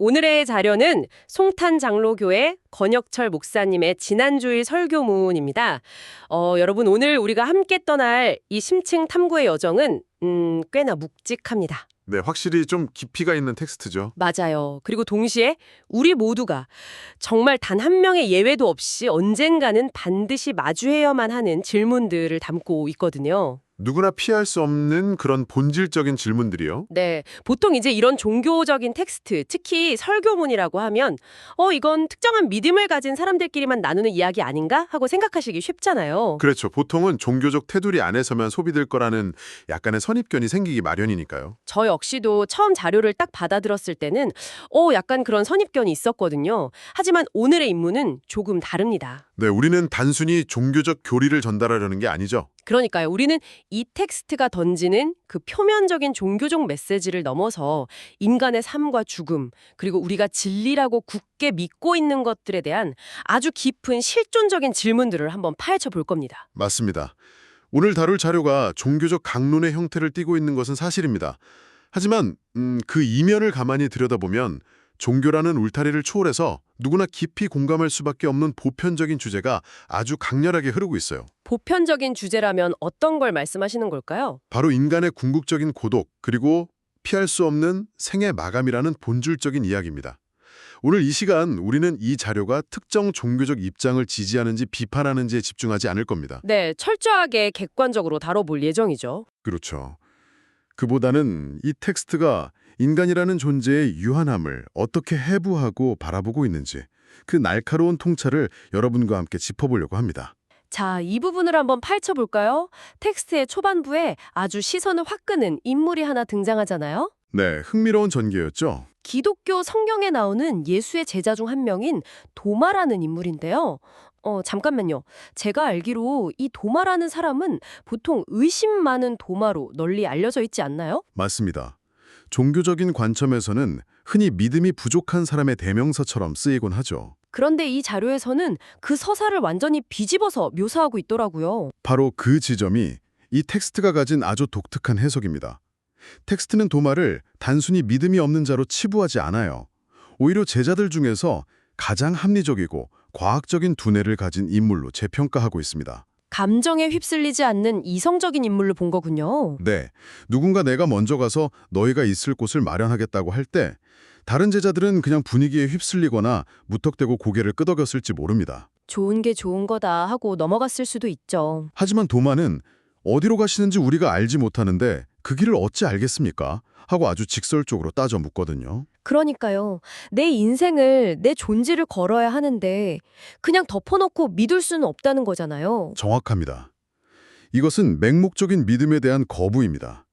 오늘의 자료는 송탄 장로교회 권혁철 목사님의 지난주일 설교문입니다. 여러분 오늘 우리가 함께 떠날 이 심층 탐구의 여정은 꽤나 묵직합니다. 네, 확실히 좀 깊이가 있는 텍스트죠. 맞아요. 그리고 동시에 우리 모두가 정말 단 한 명의 예외도 없이 언젠가는 반드시 마주해야만 하는 질문들을 담고 있거든요. 누구나 피할 수 없는 그런 본질적인 질문들이요. 네, 보통 이제 이런 종교적인 텍스트, 특히 설교문이라고 하면 이건 특정한 믿음을 가진 사람들끼리만 나누는 이야기 아닌가 하고 생각하시기 쉽잖아요. 그렇죠. 보통은 종교적 테두리 안에서만 소비될 거라는 약간의 선입견이 생기기 마련이니까요. 저 역시도 처음 자료를 딱 받아들었을 때는 약간 그런 선입견이 있었거든요. 하지만 오늘의 임무는 조금 다릅니다. 네, 우리는 단순히 종교적 교리를 전달하려는 게 아니죠. 그러니까요. 우리는 이 텍스트가 던지는 그 표면적인 종교적 메시지를 넘어서 인간의 삶과 죽음, 그리고 우리가 진리라고 굳게 믿고 있는 것들에 대한 아주 깊은 실존적인 질문들을 한번 파헤쳐 볼 겁니다. 맞습니다. 오늘 다룰 자료가 종교적 강론의 형태를 띠고 있는 것은 사실입니다. 하지만 그 이면을 가만히 들여다보면 종교라는 울타리를 초월해서 누구나 깊이 공감할 수밖에 없는 보편적인 주제가 아주 강렬하게 흐르고 있어요. 보편적인 주제라면 어떤 걸 말씀하시는 걸까요? 바로 인간의 궁극적인 고독, 그리고 피할 수 없는 생의 마감이라는 본질적인 이야기입니다. 오늘 이 시간 우리는 이 자료가 특정 종교적 입장을 지지하는지 비판하는지에 집중하지 않을 겁니다. 네, 철저하게 객관적으로 다뤄볼 예정이죠. 그렇죠. 그보다는 이 텍스트가 인간이라는 존재의 유한함을 어떻게 해부하고 바라보고 있는지 그 날카로운 통찰을 여러분과 함께 짚어보려고 합니다. 자, 이 부분을 한번 파헤쳐 볼까요? 텍스트의 초반부에 아주 시선을 확 끄는 인물이 하나 등장하잖아요. 네, 흥미로운 전개였죠. 기독교 성경에 나오는 예수의 제자 중 한 명인 도마라는 인물인데요. 잠깐만요. 제가 알기로 이 도마라는 사람은 보통 의심 많은 도마로 널리 알려져 있지 않나요? 맞습니다. 종교적인 관점에서는 흔히 믿음이 부족한 사람의 대명사처럼 쓰이곤 하죠. 그런데 이 자료에서는 그 서사를 완전히 뒤집어서 묘사하고 있더라고요. 바로 그 지점이 이 텍스트가 가진 아주 독특한 해석입니다. 텍스트는 도마를 단순히 믿음이 없는 자로 치부하지 않아요. 오히려 제자들 중에서 가장 합리적이고 과학적인 두뇌를 가진 인물로 재평가하고 있습니다. 감정에 휩쓸리지 않는 이성적인 인물로 본 거군요. 네, 누군가 내가 먼저 가서 너희가 있을 곳을 마련하겠다고 할 때 다른 제자들은 그냥 분위기에 휩쓸리거나 무턱대고 고개를 끄덕였을지 모릅니다. 좋은 게 좋은 거다 하고 넘어갔을 수도 있죠. 하지만 도마는 어디로 가시는지 우리가 알지 못하는데 그 길을 어찌 알겠습니까? 하고 아주 직설적으로 따져 묻거든요. 그러니까요. 내 인생을, 내 존재를 걸어야 하는데 그냥 덮어놓고 믿을 수는 없다는 거잖아요. 정확합니다. 이것은 맹목적인 믿음에 대한 거부입니다.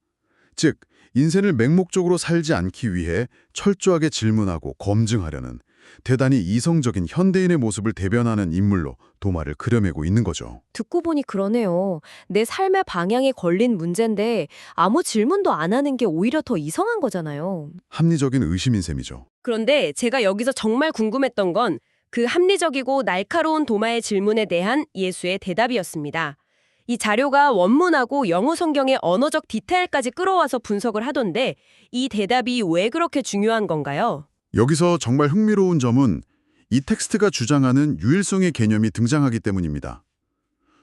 즉, 인생을 맹목적으로 살지 않기 위해 철저하게 질문하고 검증하려는 대단히 이성적인 현대인의 모습을 대변하는 인물로 도마를 그려내고 있는 거죠. 듣고 보니 그러네요. 내 삶의 방향에 걸린 문제인데 아무 질문도 안 하는 게 오히려 더 이상한 거잖아요. 합리적인 의심인 셈이죠. 그런데 제가 여기서 정말 궁금했던 건 그 합리적이고 날카로운 도마의 질문에 대한 예수의 대답이었습니다. 이 자료가 원문하고 영어 성경의 언어적 디테일까지 끌어와서 분석을 하던데 이 대답이 왜 그렇게 중요한 건가요? 여기서 정말 흥미로운 점은 이 텍스트가 주장하는 유일성의 개념이 등장하기 때문입니다.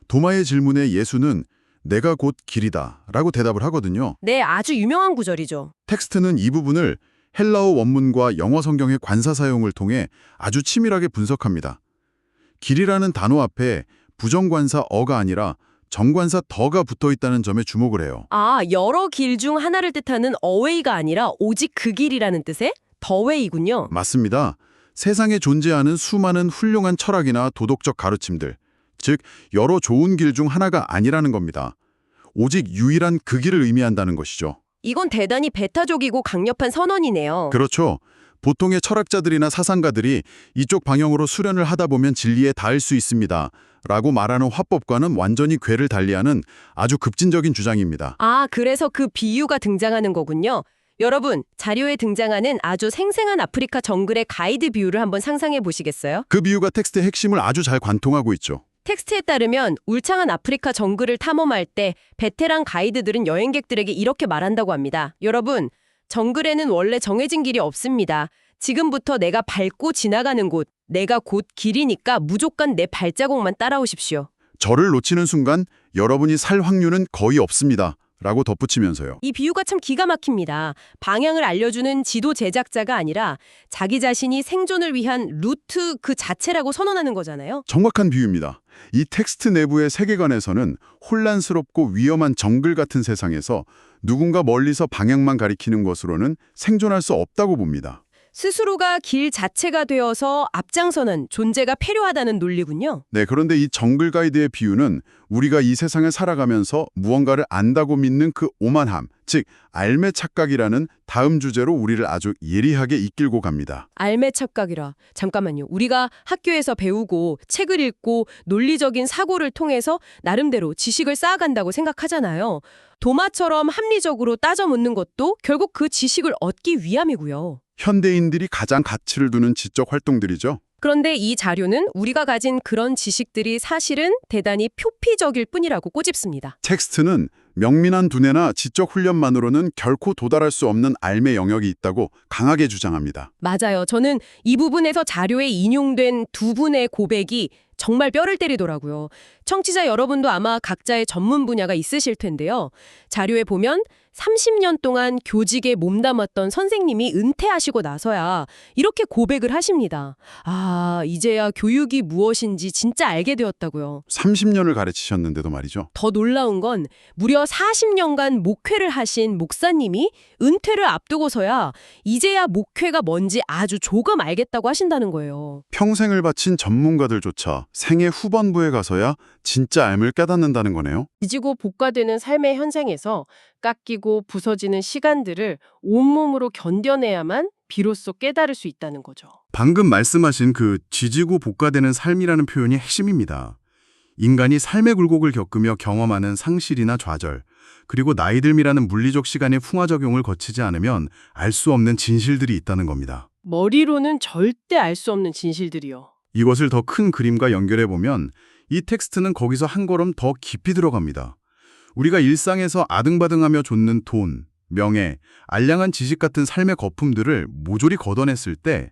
도마의 질문에 예수는 내가 곧 길이다 라고 대답을 하거든요. 네, 아주 유명한 구절이죠. 텍스트는 이 부분을 헬라어 원문과 영어 성경의 관사 사용을 통해 아주 치밀하게 분석합니다. 길이라는 단어 앞에 부정관사 어가 아니라 정관사 더가 붙어 있다는 점에 주목을 해요. 아, 여러 길 중 하나를 뜻하는 어웨이가 아니라 오직 그 길이라는 뜻의 더웨이군요. 맞습니다. 세상에 존재하는 수많은 훌륭한 철학이나 도덕적 가르침들, 즉 여러 좋은 길 중 하나가 아니라는 겁니다. 오직 유일한 그 길을 의미한다는 것이죠. 이건 대단히 배타적이고 강력한 선언이네요. 그렇죠. 보통의 철학자들이나 사상가들이 이쪽 방향으로 수련을 하다 보면 진리에 닿을 수 있습니다. 라고 말하는 화법과는 완전히 궤를 달리하는 아주 급진적인 주장입니다. 아, 그래서 그 비유가 등장하는 거군요. 여러분, 자료에 등장하는 아주 생생한 아프리카 정글의 가이드 뷰를 한번 상상해 보시겠어요? 그 비유가 텍스트의 핵심을 아주 잘 관통하고 있죠. 텍스트에 따르면 울창한 아프리카 정글을 탐험할 때 베테랑 가이드들은 여행객들에게 이렇게 말한다고 합니다. 여러분, 정글에는 원래 정해진 길이 없습니다. 지금부터 내가 밟고 지나가는 곳, 내가 곧 길이니까 무조건 내 발자국만 따라오십시오. 저를 놓치는 순간 여러분이 살 확률은 거의 없습니다. 라고 덧붙이면서요. 이 비유가 참 기가 막힙니다. 방향을 알려주는 지도 제작자가 아니라 자기 자신이 생존을 위한 루트 그 자체라고 선언하는 거잖아요. 정확한 비유입니다. 이 텍스트 내부의 세계관에서는 혼란스럽고 위험한 정글 같은 세상에서 누군가 멀리서 방향만 가리키는 것으로는 생존할 수 없다고 봅니다. 스스로가 길 자체가 되어서 앞장서는 존재가 필요하다는 논리군요. 네, 그런데 이 정글 가이드의 비유는 우리가 이 세상을 살아가면서 무언가를 안다고 믿는 그 오만함, 즉 알매 착각이라는 다음 주제로 우리를 아주 예리하게 이끌고 갑니다. 알매 착각이라. 잠깐만요. 우리가 학교에서 배우고 책을 읽고 논리적인 사고를 통해서 나름대로 지식을 쌓아간다고 생각하잖아요. 도마처럼 합리적으로 따져 묻는 것도 결국 그 지식을 얻기 위함이고요. 현대인들이 가장 가치를 두는 지적 활동들이죠. 그런데 이 자료는 우리가 가진 그런 지식들이 사실은 대단히 표피적일 뿐이라고 꼬집습니다. 텍스트는 명민한 두뇌나 지적 훈련만으로는 결코 도달할 수 없는 알매 영역이 있다고 강하게 주장합니다. 맞아요. 저는 이 부분에서 자료에 인용된 두 분의 고백이 정말 뼈를 때리더라고요. 청취자 여러분도 아마 각자의 전문 분야가 있으실 텐데요. 자료에 보면 30년 동안 교직에 몸담았던 선생님이 은퇴하시고 나서야 이렇게 고백을 하십니다. 아, 이제야 교육이 무엇인지 진짜 알게 되었다고요. 30년을 가르치셨는데도 말이죠. 더 놀라운 건 무려 40년간 목회를 하신 목사님이 은퇴를 앞두고서야 이제야 목회가 뭔지 아주 조금 알겠다고 하신다는 거예요. 평생을 바친 전문가들조차 생애 후반부에 가서야 진짜 알을 깨닫는다는 거네요. 지지고 볶아되는 삶의 현장에서 깎이고 부서지는 시간들을 온몸으로 견뎌내야만 비로소 깨달을 수 있다는 거죠. 방금 말씀하신 그 지지고 볶아되는 삶이라는 표현이 핵심입니다. 인간이 삶의 굴곡을 겪으며 경험하는 상실이나 좌절, 그리고 나이 듦이라는 물리적 시간의 풍화작용을 거치지 않으면 알 수 없는 진실들이 있다는 겁니다. 머리로는 절대 알 수 없는 진실들이요. 이것을 더 큰 그림과 연결해보면 이 텍스트는 거기서 한 걸음 더 깊이 들어갑니다. 우리가 일상에서 아등바등하며 좇는 돈, 명예, 알량한 지식 같은 삶의 거품들을 모조리 걷어냈을 때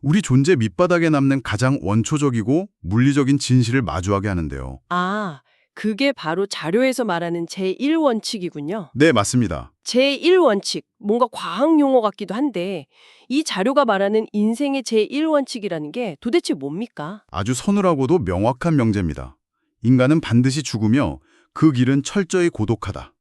우리 존재 밑바닥에 남는 가장 원초적이고 물리적인 진실을 마주하게 하는데요. 아, 그게 바로 자료에서 말하는 제1원칙이군요. 네, 맞습니다. 제1원칙, 뭔가 과학 용어 같기도 한데 이 자료가 말하는 인생의 제1원칙이라는 게 도대체 뭡니까? 아주 서늘하고도 명확한 명제입니다. 인간은 반드시 죽으며 그 길은 철저히 고독하다.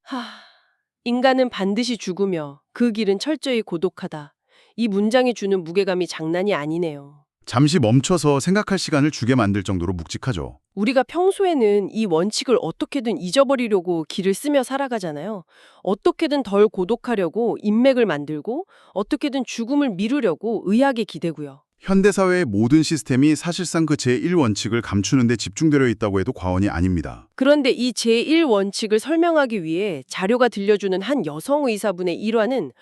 인간은 반드시 죽으며 그 길은 철저히 고독하다. 이 문장이 주는 무게감이 장난이 아니네요. 잠시 멈춰서 생각할 시간을 주게 만들 정도로 묵직하죠. 우리가 평소에는 이 원칙을 어떻게든 잊어버리려고 길을 쓰며 살아가잖아요. 어떻게든 덜 고독하려고 인맥을 만들고 어떻게든 죽음을 미루려고 의학에 기대고요. 현대사회의 모든 시스템이 사실상 그 제1원칙을 감추는 데 집중되어 있다고 해도 과언이 아닙니다. 그런데 이 제1원칙을 설명하기 위해 자료가 들려주는 한 여성 의사분의 일화는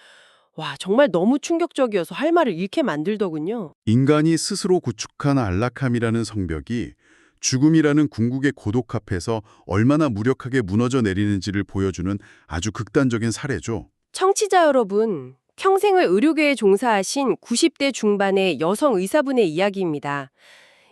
정말 너무 충격적이어서 할 말을 잃게 만들더군요. 인간이 스스로 구축한 안락함이라는 성벽이 죽음이라는 궁극의 고독 앞에서 얼마나 무력하게 무너져 내리는지를 보여주는 아주 극단적인 사례죠. 청취자 여러분, 평생을 의료계에 종사하신 90대 중반의 여성 의사분의 이야기입니다.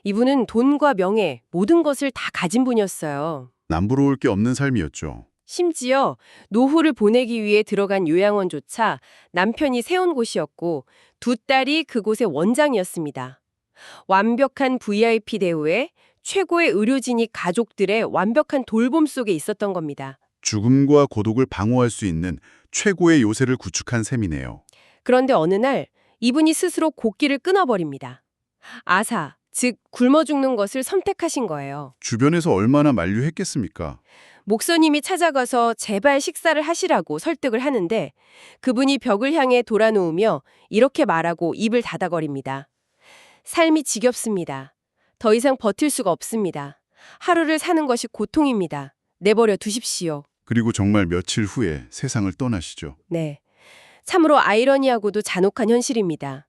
이분은 돈과 명예, 모든 것을 다 가진 분이었어요. 남부러울 게 없는 삶이었죠. 심지어 노후를 보내기 위해 들어간 요양원조차 남편이 세운 곳이었고 두 딸이 그곳의 원장이었습니다. 완벽한 VIP 대우에 최고의 의료진이 가족들의 완벽한 돌봄 속에 있었던 겁니다. 죽음과 고독을 방어할 수 있는 최고의 요새를 구축한 셈이네요. 그런데 어느 날 이분이 스스로 곡기를 끊어버립니다. 아사, 즉 굶어 죽는 것을 선택하신 거예요. 주변에서 얼마나 만류했겠습니까? 목사님이 찾아가서 제발 식사를 하시라고 설득을 하는데 그분이 벽을 향해 돌아누우며 이렇게 말하고 입을 닫아버립니다. 삶이 지겹습니다. 더 이상 버틸 수가 없습니다. 하루를 사는 것이 고통입니다. 내버려 두십시오. 그리고 정말 며칠 후에 세상을 떠나시죠. 네. 참으로 아이러니하고도 잔혹한 현실입니다.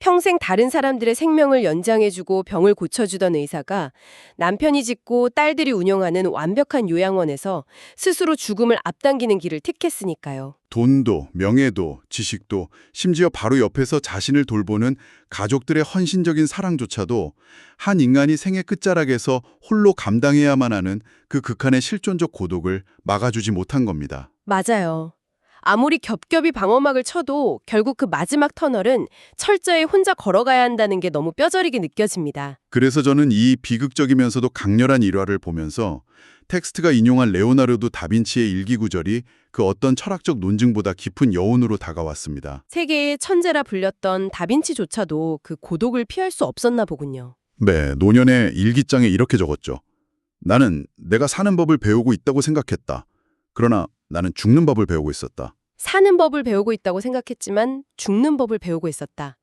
평생 다른 사람들의 생명을 연장해주고 병을 고쳐주던 의사가 남편이 짓고 딸들이 운영하는 완벽한 요양원에서 스스로 죽음을 앞당기는 길을 택했으니까요. 돈도, 명예도, 지식도, 심지어 바로 옆에서 자신을 돌보는 가족들의 헌신적인 사랑조차도 한 인간이 생애 끝자락에서 홀로 감당해야만 하는 그 극한의 실존적 고독을 막아주지 못한 겁니다. 맞아요. 아무리 겹겹이 방어막을 쳐도 결국 그 마지막 터널은 철저히 혼자 걸어가야 한다는 게 너무 뼈저리게 느껴집니다. 그래서 저는 이 비극적이면서도 강렬한 일화를 보면서 텍스트가 인용한 레오나르도 다빈치의 일기구절이 그 어떤 철학적 논증보다 깊은 여운으로 다가왔습니다. 세계의 천재라 불렸던 다빈치조차도 그 고독을 피할 수 없었나 보군요. 네, 노년의 일기장에 이렇게 적었죠. 나는 내가 사는 법을 배우고 있다고 생각했다. 그러나 나는 죽는 법을 배우고 있었다. 사는 법을 배우고 있다고 생각했지만 죽는 법을 배우고 있었다.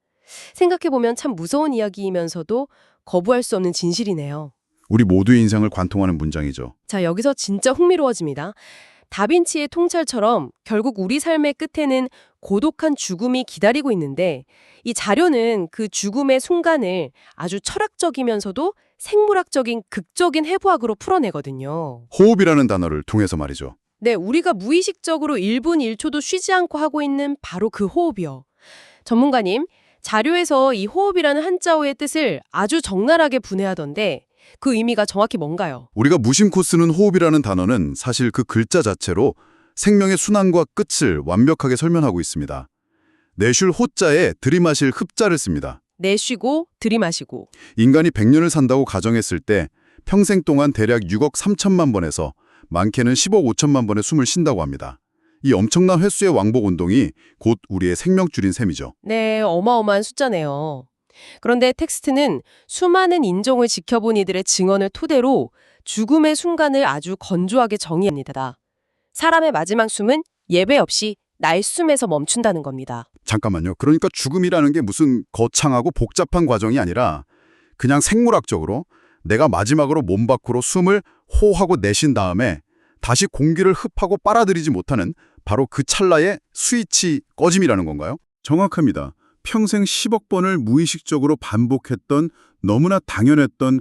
생각해보면 참 무서운 이야기이면서도 거부할 수 없는 진실이네요. 우리 모두의 인생을 관통하는 문장이죠. 자, 여기서 진짜 흥미로워집니다. 다빈치의 통찰처럼 결국 우리 삶의 끝에는 고독한 죽음이 기다리고 있는데 이 자료는 그 죽음의 순간을 아주 철학적이면서도 생물학적인 극적인 해부학으로 풀어내거든요. 호흡이라는 단어를 통해서 말이죠. 네, 우리가 무의식적으로 1분 1초도 쉬지 않고 하고 있는 바로 그 호흡이요. 전문가님, 자료에서 이 호흡이라는 한자어의 뜻을 아주 적나라하게 분해하던데 그 의미가 정확히 뭔가요? 우리가 무심코 쓰는 호흡이라는 단어는 사실 그 글자 자체로 생명의 순환과 끝을 완벽하게 설명하고 있습니다. 내쉴 호자에 들이마실 흡자를 씁니다. 내쉬고 들이마시고. 인간이 100년을 산다고 가정했을 때 평생 동안 대략 6억 3천만 번에서 많게는 10억 5천만 번의 숨을 쉰다고 합니다. 이 엄청난 횟수의 왕복 운동이 곧 우리의 생명줄인 셈이죠. 네, 어마어마한 숫자네요. 그런데 텍스트는 수많은 인종을 지켜본 이들의 증언을 토대로 죽음의 순간을 아주 건조하게 정의합니다. 사람의 마지막 숨은 예배 없이 날숨에서 멈춘다는 겁니다. 잠깐만요. 그러니까 죽음이라는 게 무슨 거창하고 복잡한 과정이 아니라 그냥 생물학적으로 내가 마지막으로 몸 밖으로 숨을 호하고 내쉰 다음에 다시 공기를 흡하고 빨아들이지 못하는 바로 그 찰나의 스위치 꺼짐이라는 건가요? 정확합니다. 평생 10억 번을 무의식적으로 반복했던 너무나 당연했던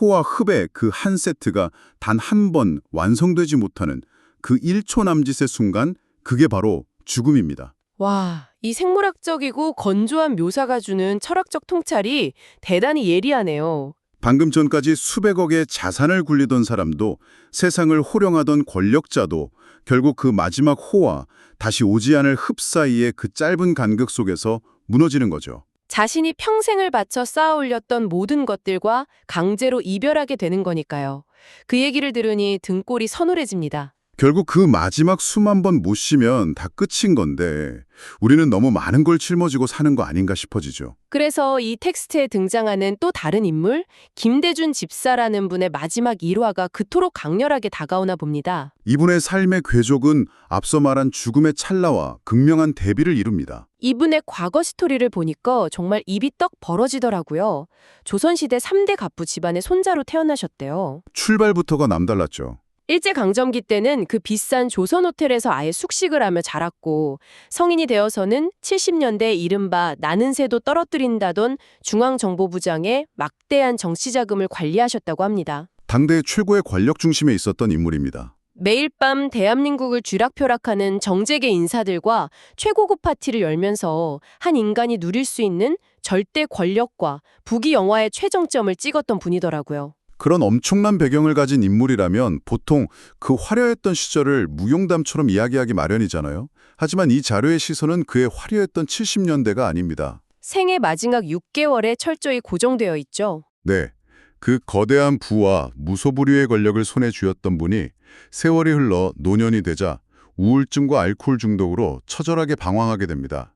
호와 흡의 그 한 세트가 단 한 번 완성되지 못하는 그 1초 남짓의 순간, 그게 바로 죽음입니다. 와, 이 생물학적이고 건조한 묘사가 주는 철학적 통찰이 대단히 예리하네요. 방금 전까지 수백억의 자산을 굴리던 사람도, 세상을 호령하던 권력자도 결국 그 마지막 호와 다시 오지 않을 흡 사이의 그 짧은 간극 속에서 무너지는 거죠. 자신이 평생을 바쳐 쌓아 올렸던 모든 것들과 강제로 이별하게 되는 거니까요. 그 얘기를 들으니 등골이 서늘해집니다. 결국 그 마지막 숨 한 번 못 쉬면 다 끝인 건데 우리는 너무 많은 걸 짊어지고 사는 거 아닌가 싶어지죠. 그래서 이 텍스트에 등장하는 또 다른 인물, 김대준 집사라는 분의 마지막 일화가 그토록 강렬하게 다가오나 봅니다. 이분의 삶의 궤적은 앞서 말한 죽음의 찰나와 극명한 대비를 이룹니다. 이분의 과거 스토리를 보니까 정말 입이 떡 벌어지더라고요. 조선시대 3대 갑부 집안의 손자로 태어나셨대요. 출발부터가 남달랐죠. 일제강점기 때는 그 비싼 조선호텔에서 아예 숙식을 하며 자랐고 성인이 되어서는 70년대 이른바 나는 새도 떨어뜨린다던 중앙정보부장의 막대한 정치자금을 관리하셨다고 합니다. 당대 최고의 권력 중심에 있었던 인물입니다. 매일 밤 대한민국을 쥐락펴락하는 정재계 인사들과 최고급 파티를 열면서 한 인간이 누릴 수 있는 절대 권력과 부귀 영화의 최정점을 찍었던 분이더라고요. 그런 엄청난 배경을 가진 인물이라면 보통 그 화려했던 시절을 무용담처럼 이야기하기 마련이잖아요. 하지만 이 자료의 시선은 그의 화려했던 70년대가 아닙니다. 생애 마지막 6개월에 철저히 고정되어 있죠. 네, 그 거대한 부와 무소불위의 권력을 손에 쥐었던 분이 세월이 흘러 노년이 되자 우울증과 알코올 중독으로 처절하게 방황하게 됩니다.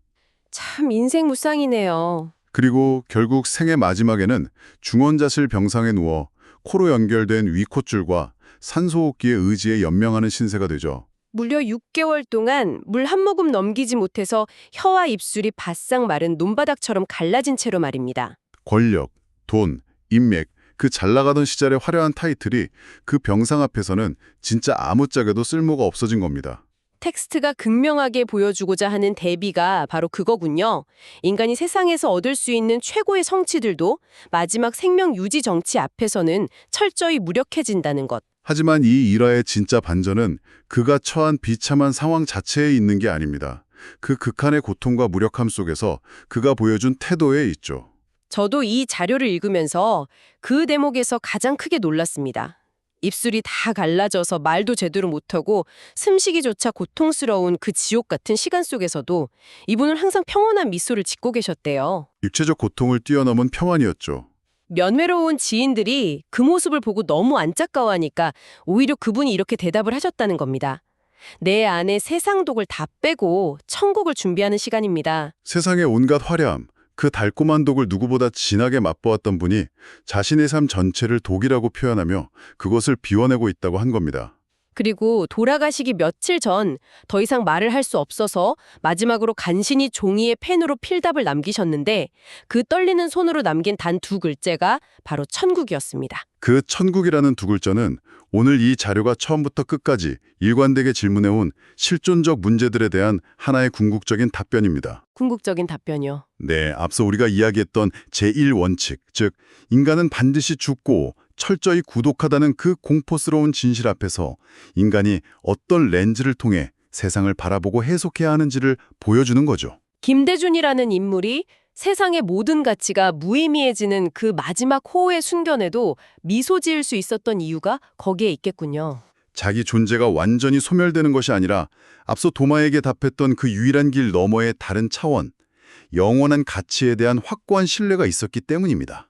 참 인생 무쌍이네요. 그리고 결국 생애 마지막에는 중원자실 병상에 누워 코로 연결된 위콧줄과 산소호흡기의 의지에 연명하는 신세가 되죠. 무려 6개월 동안 물 한 모금 넘기지 못해서 혀와 입술이 바싹 마른 논바닥처럼 갈라진 채로 말입니다. 권력, 돈, 인맥, 그 잘나가던 시절의 화려한 타이틀이 그 병상 앞에서는 진짜 아무짝에도 쓸모가 없어진 겁니다. 텍스트가 극명하게 보여주고자 하는 대비가 바로 그거군요. 인간이 세상에서 얻을 수 있는 최고의 성취들도 마지막 생명 유지 정치 앞에서는 철저히 무력해진다는 것. 하지만 이 일화의 진짜 반전은 그가 처한 비참한 상황 자체에 있는 게 아닙니다. 그 극한의 고통과 무력함 속에서 그가 보여준 태도에 있죠. 저도 이 자료를 읽으면서 그 대목에서 가장 크게 놀랐습니다. 입술이 다 갈라져서 말도 제대로 못하고 숨쉬기조차 고통스러운 그 지옥 같은 시간 속에서도 이분은 항상 평온한 미소를 짓고 계셨대요. 육체적 고통을 뛰어넘은 평안이었죠. 면회로운 지인들이 그 모습을 보고 너무 안타까워하니까 오히려 그분이 이렇게 대답을 하셨다는 겁니다. 내 안에 세상 독을 다 빼고 천국을 준비하는 시간입니다. 세상의 온갖 화려함, 그 달콤한 독을 누구보다 진하게 맛보았던 분이 자신의 삶 전체를 독이라고 표현하며 그것을 비워내고 있다고 한 겁니다. 그리고 돌아가시기 며칠 전 더 이상 말을 할 수 없어서 마지막으로 간신히 종이에 펜으로 필답을 남기셨는데 그 떨리는 손으로 남긴 단 2글자가 바로 천국이었습니다. 그 천국이라는 두 글자는 오늘 이 자료가 처음부터 끝까지 일관되게 질문해온 실존적 문제들에 대한 하나의 궁극적인 답변입니다. 궁극적인 답변이요. 네, 앞서 우리가 이야기했던 제1원칙, 즉 인간은 반드시 죽고 철저히 구독하다는 그 공포스러운 진실 앞에서 인간이 어떤 렌즈를 통해 세상을 바라보고 해석해야 하는지를 보여주는 거죠. 김대준이라는 인물이 세상의 모든 가치가 무의미해지는 그 마지막 호의 순간에도 미소 지을 수 있었던 이유가 거기에 있겠군요. 자기 존재가 완전히 소멸되는 것이 아니라 앞서 도마에게 답했던 그 유일한 길 너머의 다른 차원, 영원한 가치에 대한 확고한 신뢰가 있었기 때문입니다.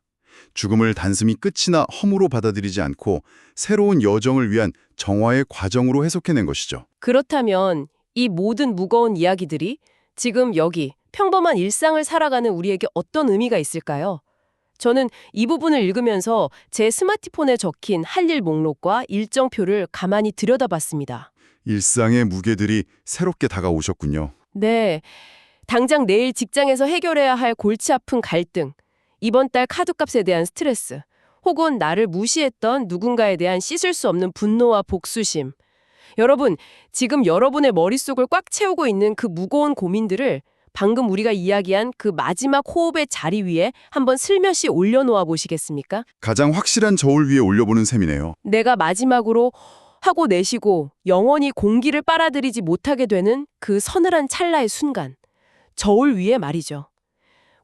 죽음을 단숨이 끝이나 허무로 받아들이지 않고 새로운 여정을 위한 정화의 과정으로 해석해낸 것이죠. 그렇다면 이 모든 무거운 이야기들이 지금 여기 평범한 일상을 살아가는 우리에게 어떤 의미가 있을까요? 저는 이 부분을 읽으면서 제 스마트폰에 적힌 할 일 목록과 일정표를 가만히 들여다봤습니다. 일상의 무게들이 새롭게 다가오셨군요. 네, 당장 내일 직장에서 해결해야 할 골치 아픈 갈등, 이번 달 카드값에 대한 스트레스, 혹은 나를 무시했던 누군가에 대한 씻을 수 없는 분노와 복수심. 여러분, 지금 여러분의 머릿속을 꽉 채우고 있는 그 무거운 고민들을 방금 우리가 이야기한 그 마지막 호흡의 자리 위에 한번 슬며시 올려놓아 보시겠습니까? 가장 확실한 저울 위에 올려보는 셈이네요. 내가 마지막으로 하고 내쉬고 영원히 공기를 빨아들이지 못하게 되는 그 서늘한 찰나의 순간. 저울 위에 말이죠.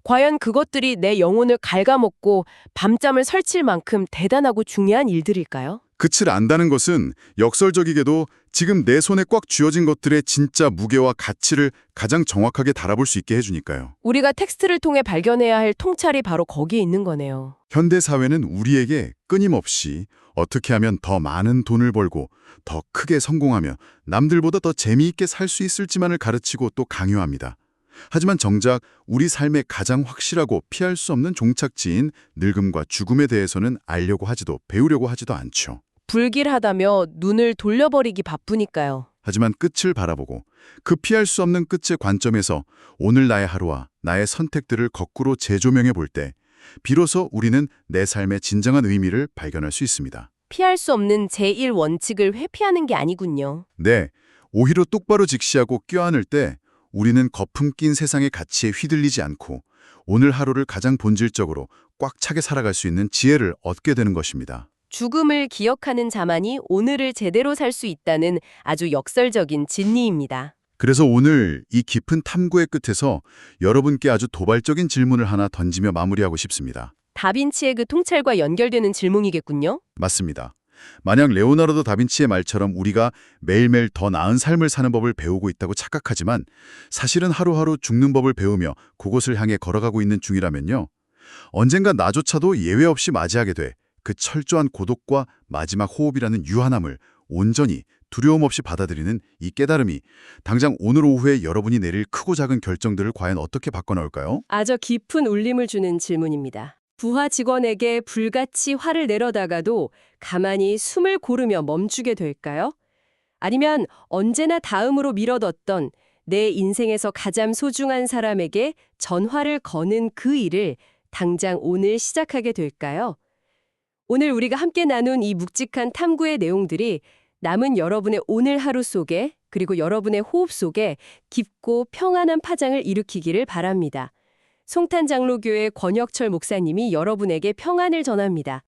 과연 그것들이 내 영혼을 갉아먹고 밤잠을 설칠 만큼 대단하고 중요한 일들일까요? 끝을 안다는 것은 역설적이게도 지금 내 손에 꽉 쥐어진 것들의 진짜 무게와 가치를 가장 정확하게 달아볼 수 있게 해주니까요. 우리가 텍스트를 통해 발견해야 할 통찰이 바로 거기에 있는 거네요. 현대 사회는 우리에게 끊임없이 어떻게 하면 더 많은 돈을 벌고 더 크게 성공하며 남들보다 더 재미있게 살 수 있을지만을 가르치고 또 강요합니다. 하지만 정작 우리 삶의 가장 확실하고 피할 수 없는 종착지인 늙음과 죽음에 대해서는 알려고 하지도 배우려고 하지도 않죠. 불길하다며 눈을 돌려버리기 바쁘니까요. 하지만 끝을 바라보고 그 피할 수 없는 끝의 관점에서 오늘 나의 하루와 나의 선택들을 거꾸로 재조명해 볼 때 비로소 우리는 내 삶의 진정한 의미를 발견할 수 있습니다. 피할 수 없는 제1원칙을 회피하는 게 아니군요. 네, 오히려 똑바로 직시하고 껴안을 때 우리는 거품 낀 세상의 가치에 휘둘리지 않고 오늘 하루를 가장 본질적으로 꽉 차게 살아갈 수 있는 지혜를 얻게 되는 것입니다. 죽음을 기억하는 자만이 오늘을 제대로 살 수 있다는 아주 역설적인 진리입니다. 그래서 오늘 이 깊은 탐구의 끝에서 여러분께 아주 도발적인 질문을 하나 던지며 마무리하고 싶습니다. 다빈치의 그 통찰과 연결되는 질문이겠군요. 맞습니다. 만약 레오나르도 다빈치의 말처럼 우리가 매일매일 더 나은 삶을 사는 법을 배우고 있다고 착각하지만 사실은 하루하루 죽는 법을 배우며 그곳을 향해 걸어가고 있는 중이라면요. 언젠가 나조차도 예외 없이 맞이하게 돼 그 철저한 고독과 마지막 호흡이라는 유한함을 온전히 두려움 없이 받아들이는 이 깨달음이 당장 오늘 오후에 여러분이 내릴 크고 작은 결정들을 과연 어떻게 바꿔놓을까요? 아주 깊은 울림을 주는 질문입니다. 부하 직원에게 불같이 화를 내려다가도 가만히 숨을 고르며 멈추게 될까요? 아니면 언제나 다음으로 미뤄뒀던 내 인생에서 가장 소중한 사람에게 전화를 거는 그 일을 당장 오늘 시작하게 될까요? 오늘 우리가 함께 나눈 이 묵직한 탐구의 내용들이 남은 여러분의 오늘 하루 속에 그리고 여러분의 호흡 속에 깊고 평안한 파장을 일으키기를 바랍니다. 송탄장로교회 권혁철 목사님이 여러분에게 평안을 전합니다.